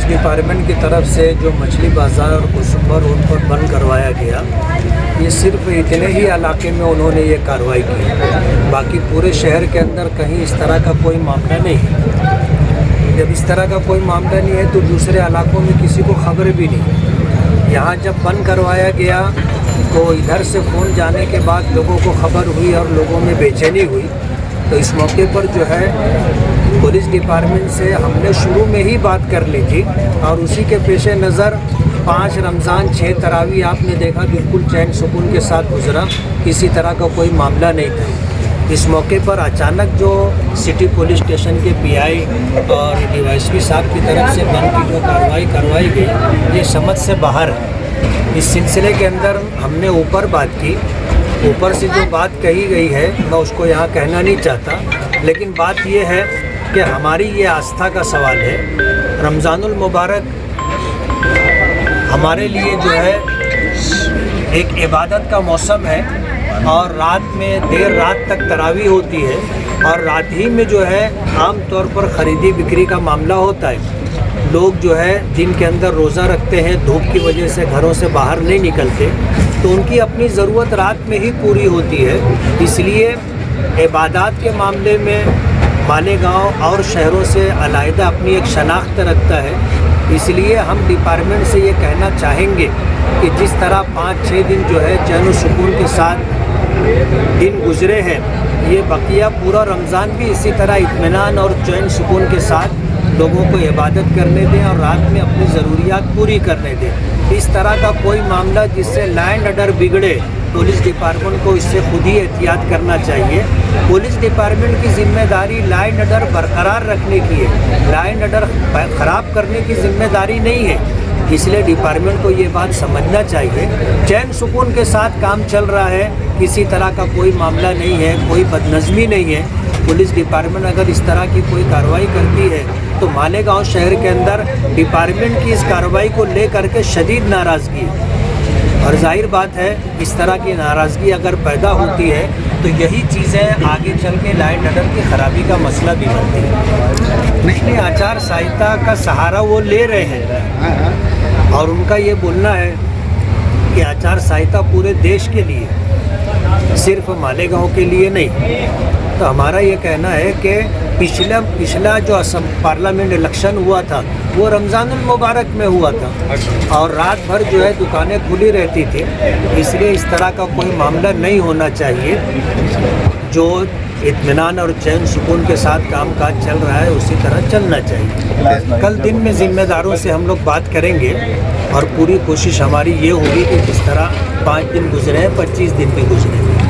Police department की तरफ से जो मछली बाज़ार और कुसुम्बर रोड पर बंद करवाया गया, ये सिर्फ इतने ही इलाके में उन्होंने ये कार्रवाई की। बाकी पूरे शहर के अंदर कहीं इस तरह का कोई मामला नहीं है। जब इस तरह का कोई मामला नहीं है तो दूसरे इलाकों में किसी को खबर भी नहीं। यहाँ जब बंद करवाया गया तो इधर से फ़ोन जाने के बाद लोगों को खबर हुई और लोगों में बेचैनी हुई। तो इस मौके पर जो है पुलिस डिपार्टमेंट से हमने शुरू में ही बात कर ली थी और उसी के पेश नज़र 5 रमज़ान 6 तरावी आपने देखा बिल्कुल चैन सुकून के साथ गुजरा, किसी तरह का कोई मामला नहीं था। इस मौके पर अचानक जो सिटी पुलिस स्टेशन के पीआई और डीवाईएसपी साहब की तरफ से बंद की जो कार्रवाई करवाई गई, ये समझ से बाहर है। इस सिलसिले के अंदर हमने ऊपर बात की, ऊपर से जो बात कही गई है मैं उसको यहाँ कहना नहीं चाहता, लेकिन बात ये है कि हमारी ये आस्था का सवाल है। रमज़ानुल मुबारक हमारे लिए जो है एक इबादत का मौसम है और रात में देर रात तक तरावी होती है और रात ही में जो है आम तौर पर ख़रीदी बिक्री का मामला होता है। लोग जो है दिन के अंदर रोज़ा रखते हैं, धूप की वजह से घरों से बाहर नहीं निकलते, तो उनकी अपनी ज़रूरत रात में ही पूरी होती है। इसलिए इबादत के मामले में मालेगांव और शहरों से अलहदा अपनी एक शनाख्त रखता है। इसलिए हम डिपार्टमेंट से ये कहना चाहेंगे कि जिस तरह 5-6 दिन जो है चैन व सुकून के साथ दिन गुजरे हैं, ये बकिया पूरा रमज़ान भी इसी तरह इत्मीनान और चैन सुकून के साथ लोगों को इबादत करने दें और रात में अपनी ज़रूरियात पूरी करने दें। इस तरह का कोई मामला जिससे लॉ एंड ऑर्डर बिगड़े, पुलिस डिपार्टमेंट को इससे खुद ही एहतियात करना चाहिए। पुलिस डिपार्टमेंट की जिम्मेदारी लॉ एंड ऑर्डर बरकरार रखने की है, लॉ एंड ऑर्डर ख़राब करने की जिम्मेदारी नहीं है। इसलिए डिपार्टमेंट को ये बात समझना चाहिए। चैन सुकून के साथ काम चल रहा है, किसी तरह का कोई मामला नहीं है, कोई बदनज़मी नहीं है। पुलिस डिपार्टमेंट अगर इस तरह की कोई कार्रवाई करती है तो मालेगांव शहर के अंदर डिपार्टमेंट की इस कार्रवाई को लेकर के शदीद नाराज़गी है और जाहिर बात है इस तरह की नाराज़गी अगर पैदा होती है तो यही चीज़ें आगे चल के लॉ एंड ऑर्डर की ख़राबी का मसला भी बनती है। इसलिए आचार संहिता का सहारा वो ले रहे हैं और उनका ये बोलना है कि आचार संहिता पूरे देश के लिए, सिर्फ मालेगांव के लिए नहीं। तो हमारा ये कहना है कि पिछला जो असम पार्लियामेंट इलेक्शन हुआ था वो रमज़ानुल मुबारक में हुआ था और रात भर जो है दुकानें खुली रहती थी। इसलिए इस तरह का कोई मामला नहीं होना चाहिए। जो इत्मीनान और चैन सुकून के साथ काम काज चल रहा है उसी तरह चलना चाहिए। कल दिन में ज़िम्मेदारों से हम लोग बात करेंगे और पूरी कोशिश हमारी ये होगी कि जिस तरह 5 दिन गुजरे हैं 25 दिन भी गुजरे।